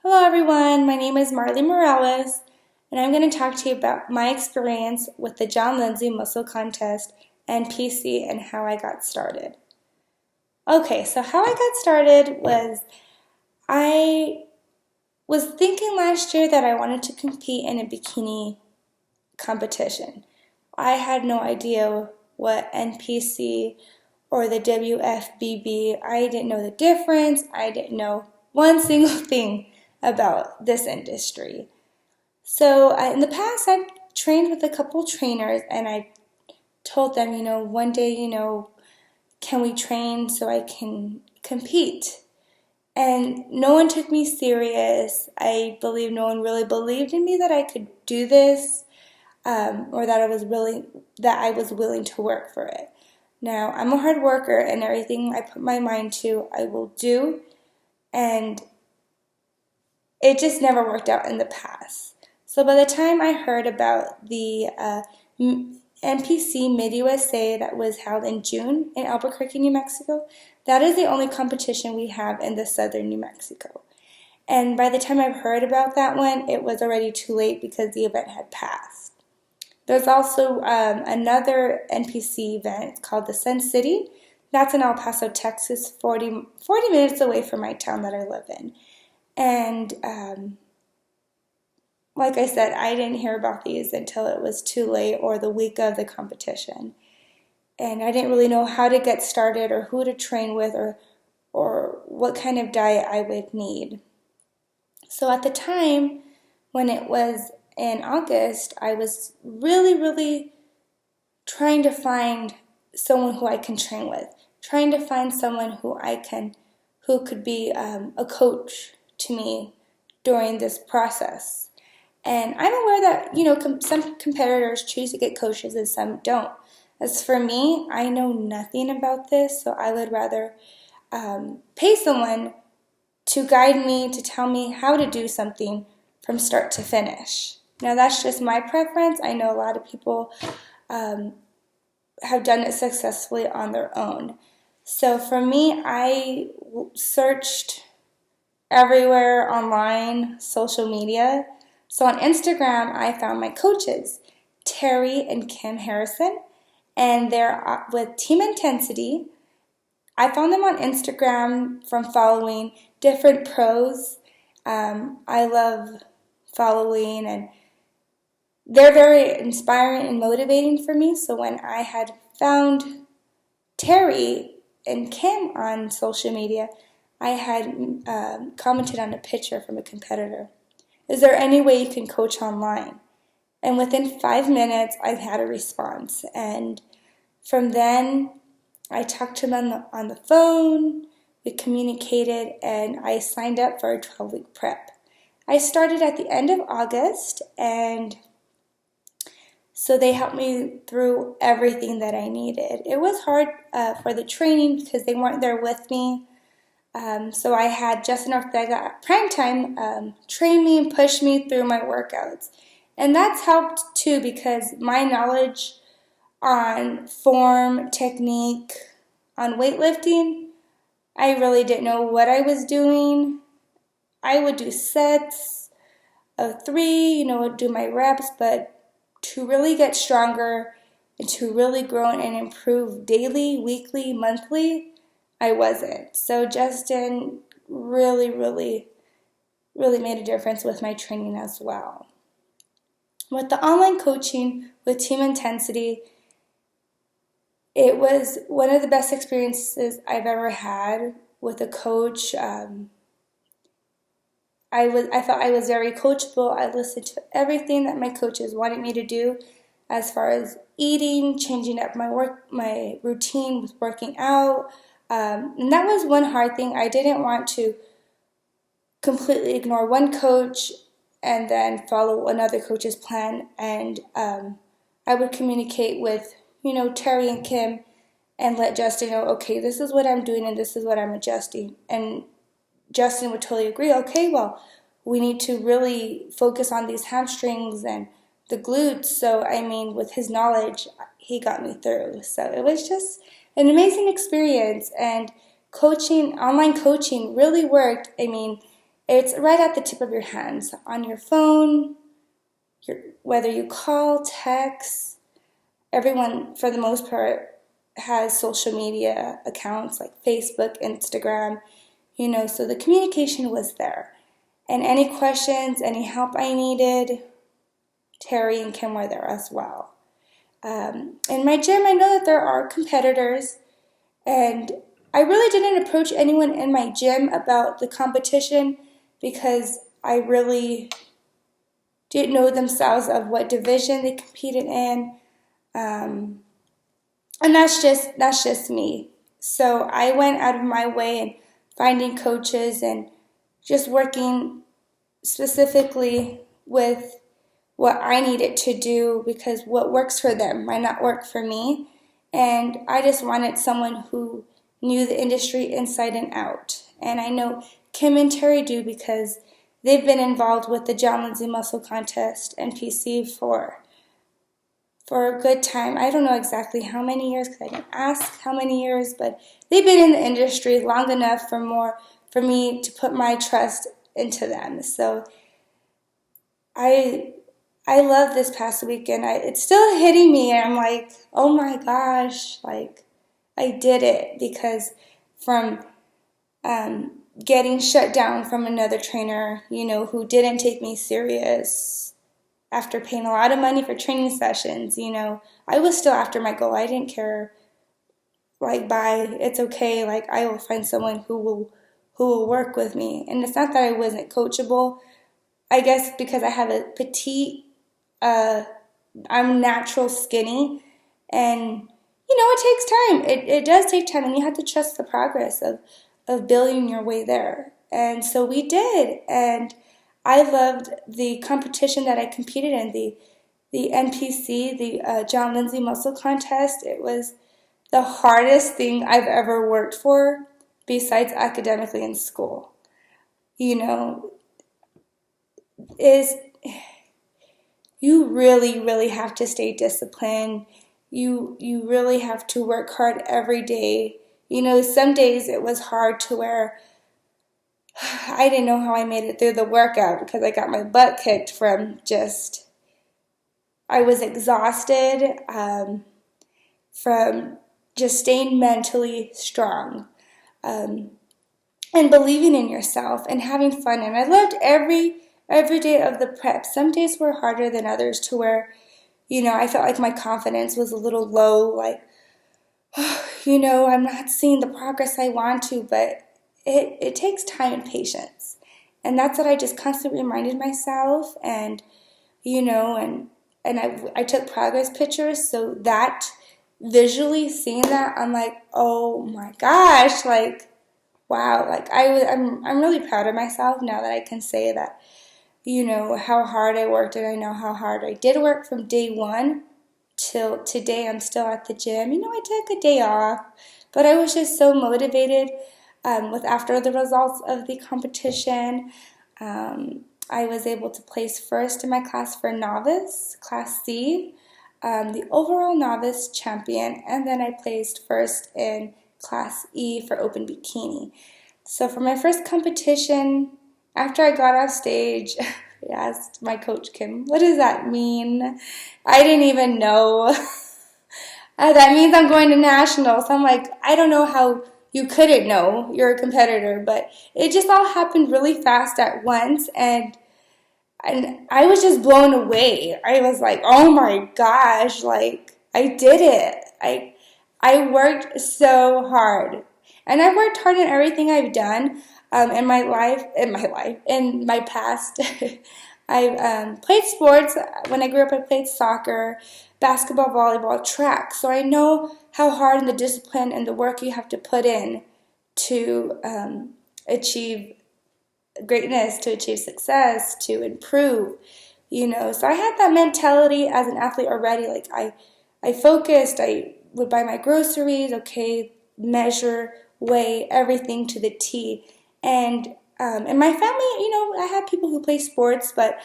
Hello everyone, my name is Marley Morales, and I'm going to talk to you about my experience with the John Lindsay Muscle Contest NPC and how I got started. Okay, so how I got started was I was thinking last year that I wanted to compete in a bikini competition. I had no idea what NPC or the WFBB, I didn't know the difference. I didn't know one single thing about this industry. So in the past, I've trained with a couple trainers, and I told them, one day, can we train so I can compete? And no one took me serious. I believe no one really believed in me that I could do this, or that I was willing to work for it. Now, I'm a hard worker, and everything I put my mind to, I will do, and it just never worked out in the past. So by the time I heard about the NPC Mid-USA that was held in June in Albuquerque, New Mexico, that is the only competition we have in the southern New Mexico. And by the time I've heard about that one, it was already too late because the event had passed. There's also another NPC event called the Sun City. That's in El Paso, Texas, 40 minutes away from my town that I live in. And like I said, I didn't hear about these until it was too late or the week of the competition. And I didn't really know how to get started or who to train with or what kind of diet I would need. So at the time, when it was in August, I was really trying to find someone who I can train with, trying to find someone who could be a coach to me during this process. And I'm aware that, some competitors choose to get coaches and some don't. As for me, I know nothing about this, so I would rather pay someone to guide me, to tell me how to do something from start to finish. Now, that's just my preference. I know a lot of people have done it successfully on their own. So for me, I searched everywhere online, social media. So on Instagram, I found my coaches, Terry and Kim Hairston, and they're with Team Intensity. I found them on Instagram from following different pros. I love following, and they're very inspiring and motivating for me. So when I had found Terry and Kim on social media, I had commented on a picture from a competitor. Is there any way you can coach online? And within 5 minutes, I had a response. And from then, I talked to them on the phone, we communicated, and I signed up for a 12-week prep. I started at the end of August, and so they helped me through everything that I needed. It was hard for the training because they weren't there with me. So I had Justin Ortega at primetime train me and push me through my workouts. And that's helped too because my knowledge on form, technique, on weightlifting, I really didn't know what I was doing. I would do sets of 3, do my reps, but to really get stronger and to really grow and improve daily, weekly, monthly, I wasn't. So Justin really made a difference with my training as well. With the online coaching with Team Intensity, it was one of the best experiences I've ever had with a coach. I felt I was very coachable. I listened to everything that my coaches wanted me to do as far as eating, changing up my routine with working out. And that was one hard thing. I didn't want to completely ignore one coach and then follow another coach's plan. And I would communicate with, Terry and Kim and let Justin know, okay, this is what I'm doing and this is what I'm adjusting. And Justin would totally agree, okay, well, we need to really focus on these hamstrings and the glutes. So, with his knowledge, he got me through. So it was just an amazing experience. And online coaching really worked. It's right at the tip of your hands, on your phone, whether you call, text. Everyone, for the most part, has social media accounts like Facebook, Instagram, so the communication was there. And any questions, any help I needed, Terry and Kim were there as well. In my gym, I know that there are competitors, and I really didn't approach anyone in my gym about the competition because I really didn't know themselves of what division they competed in. And that's just me. So I went out of my way and finding coaches and just working specifically with what I needed to do because what works for them might not work for me. And I just wanted someone who knew the industry inside and out. And I know Kim and Terry do because they've been involved with the John Lindsay Muscle Contest, NPC, for a good time. I don't know exactly how many years because I didn't ask how many years, but they've been in the industry long enough for me to put my trust into them. So I love this past weekend. It's still hitting me, and I'm like, oh my gosh, like I did it because from getting shut down from another trainer, who didn't take me serious after paying a lot of money for training sessions, I was still after my goal. I didn't care, like, bye, it's okay, like I will find someone who will work with me. And it's not that I wasn't coachable. I guess because I have a petite, I'm natural skinny, and it takes time. It does take time, and you have to trust the progress of building your way there. And so we did, and I loved the competition that I competed in, the NPC, the John Lindsay Muscle Contest. It was the hardest thing I've ever worked for besides academically in school. Is you really, really have to stay disciplined. You really have to work hard every day. Some days it was hard to where I didn't know how I made it through the workout because I got my butt kicked from I was exhausted from just staying mentally strong and believing in yourself and having fun. And I loved every day of the prep. Some days were harder than others to where, I felt like my confidence was a little low, like, I'm not seeing the progress I want to, but it takes time and patience. And that's what I just constantly reminded myself. And, and I took progress pictures, so that visually seeing that, I'm like, oh my gosh, like, wow, like I'm really proud of myself now that I can say that, how hard I worked, and I know how hard I did work from day one till today. I'm still at the gym. I took a day off, but I was just so motivated after the results of the competition. I was able to place first in my class for novice, Class C, the overall novice champion, and then I placed first in Class E for open bikini. So for my first competition, after I got off stage, I asked my coach, Kim, what does that mean? I didn't even know. That means I'm going to nationals. I'm like, I don't know how you couldn't know. You're a competitor. But it just all happened really fast at once, and I was just blown away. I was like, oh my gosh, like, I did it. I worked so hard. And I've worked hard in everything I've done in my past. I've played sports. When I grew up, I played soccer, basketball, volleyball, track. So I know how hard and the discipline and the work you have to put in to achieve greatness, to achieve success, to improve, So I had that mentality as an athlete already. Like I focused, I would buy my groceries, measure, weigh everything to the T. And in my family, I had people who play sports, but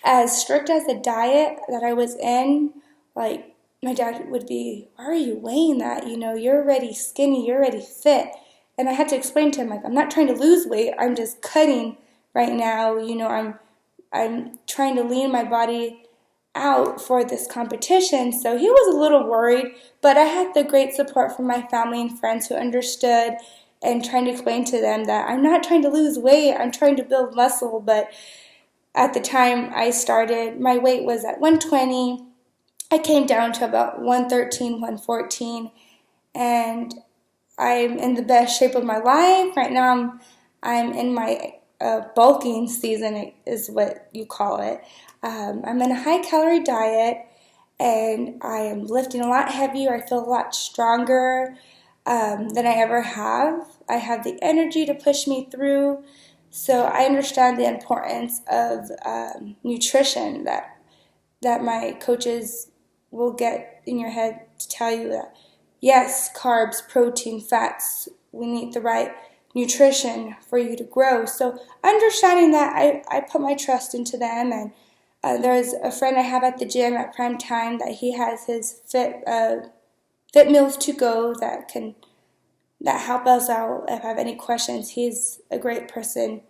as strict as the diet that I was in, like my dad would be, why are you weighing that? You're already skinny, you're already fit. And I had to explain to him, like, I'm not trying to lose weight, I'm just cutting right now. I'm trying to lean my body out for this competition. So he was a little worried, but I had the great support from my family and friends who understood, and trying to explain to them that I'm not trying to lose weight, I'm trying to build muscle. But at the time I started, my weight was at 120. I came down to about 113, 114, and I'm in the best shape of my life. Right now I'm in my bulking season, is what you call it. I'm in a high-calorie diet, and I am lifting a lot heavier. I feel a lot stronger than I ever have. I have the energy to push me through. So I understand the importance of nutrition that my coaches will get in your head to tell you that, yes, carbs, protein, fats, we need the right nutrition for you to grow. So understanding that, I put my trust into them. And there's a friend I have at the gym at prime time that he has his fit meals to go that help us out if I have any questions. He's a great person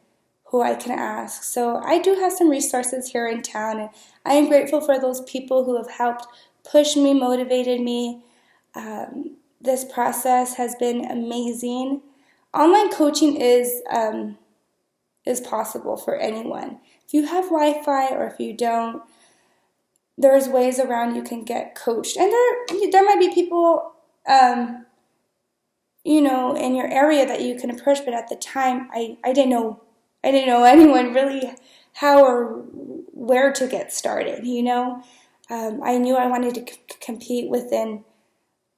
who I can ask. So I do have some resources here in town, and I am grateful for those people who have helped push me, motivated me. This process has been amazing. Online coaching is possible for anyone. If you have Wi-Fi or if you don't, there's ways around you can get coached. And there might be people, in your area that you can approach. But at the time, I didn't know anyone really how or where to get started. I knew I wanted to compete within,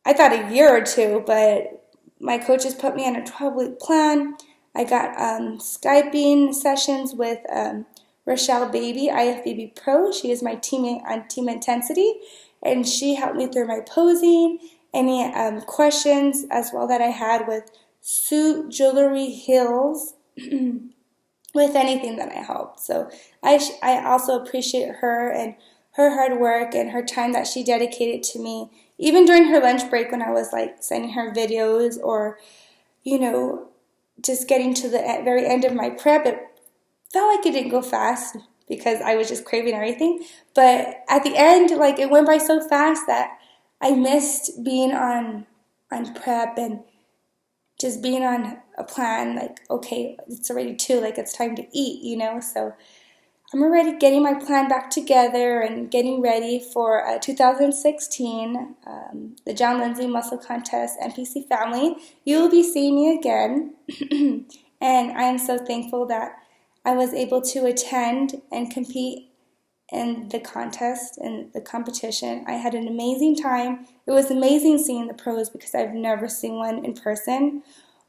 I thought, a year or two, but my coaches put me on a 12-week plan. I got Skyping sessions with Rachelle Baby, IFBB Pro. She is my teammate on Team Intensity, and she helped me through my posing, any questions as well that I had with suit, jewelry, heels, with anything that I helped. So I also appreciate her and her hard work and her time that she dedicated to me, even during her lunch break when I was sending her videos or, just getting to the very end of my prep. It felt like it didn't go fast because I was just craving everything. But at the end, it went by so fast that I missed being on prep and just being on a plan. Okay, it's already 2, it's time to eat, So I'm already getting my plan back together and getting ready for 2016, the John Lindsay Muscle Contest NPC family. You will be seeing me again. And I am so thankful that I was able to attend and compete in the contest and the competition. I had an amazing time. It was amazing seeing the pros because I've never seen one in person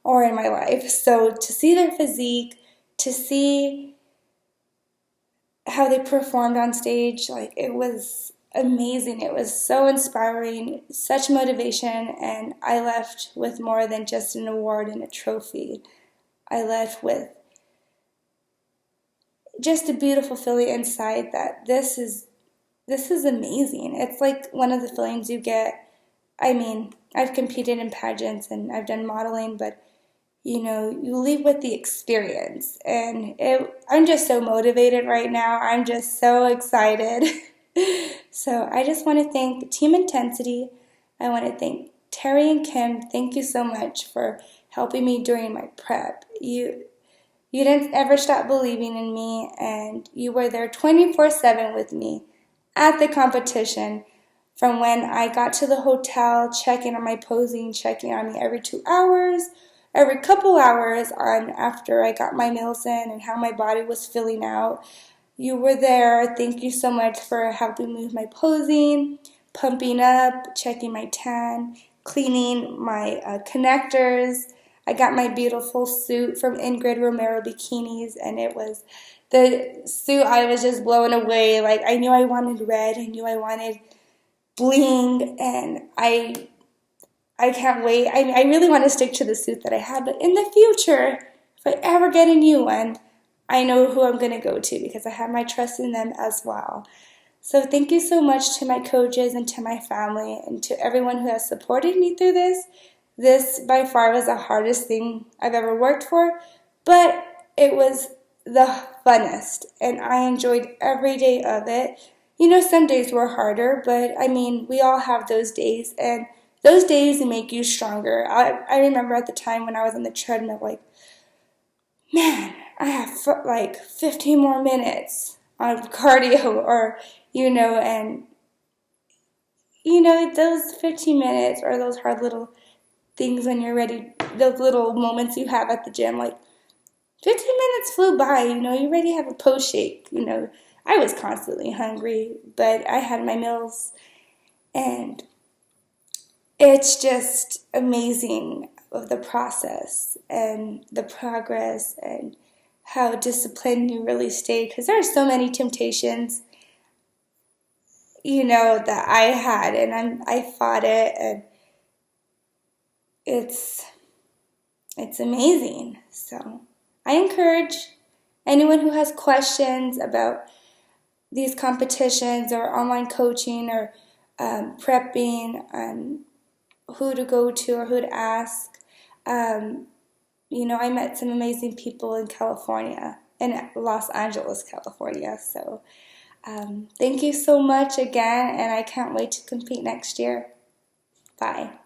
or in my life. So to see their physique, to see how they performed on stage, it was amazing. It was so inspiring, such motivation, and I left with more than just an award and a trophy. I left with just a beautiful feeling inside that this is amazing. It's one of the feelings you get. I mean, I've competed in pageants and I've done modeling, but you leave with the experience. And I'm just so motivated right now. I'm just so excited. So I just want to thank Team Intensity. I want to thank Terry and Kim. Thank you so much for helping me during my prep. You didn't ever stop believing in me, and you were there 24/7 with me at the competition. From when I got to the hotel, checking on my posing, checking on me every 2 hours, every couple hours on after I got my meals in and how my body was filling out. You were there. Thank you so much for helping me with my posing, pumping up, checking my tan, cleaning my connectors. I got my beautiful suit from Ingrid Romero Bikinis, and it was the suit I was just blown away. I knew I wanted red. I knew I wanted bling, and I can't wait. I really want to stick to the suit that I had, but in the future, if I ever get a new one, I know who I'm going to go to because I have my trust in them as well. So thank you so much to my coaches and to my family and to everyone who has supported me through this. This by far was the hardest thing I've ever worked for, but it was the funnest, and I enjoyed every day of it. You know, some days were harder, but I mean, we all have those days, and those days make you stronger. I remember at the time when I was on the treadmill, like, man, I have like 15 more minutes on cardio, or, and, those 15 minutes or those hard little things when you're ready, those little moments you have at the gym, like, 15 minutes flew by, you already have a post shake, I was constantly hungry, but I had my meals, and it's just amazing of the process and the progress and how disciplined you really stay, because there are so many temptations, that I had, and I fought it, and it's amazing. So I encourage anyone who has questions about these competitions or online coaching or prepping and who to go to or who to ask. I met some amazing people in California, in Los Angeles, California. So thank you so much again, and I can't wait to compete next year. Bye.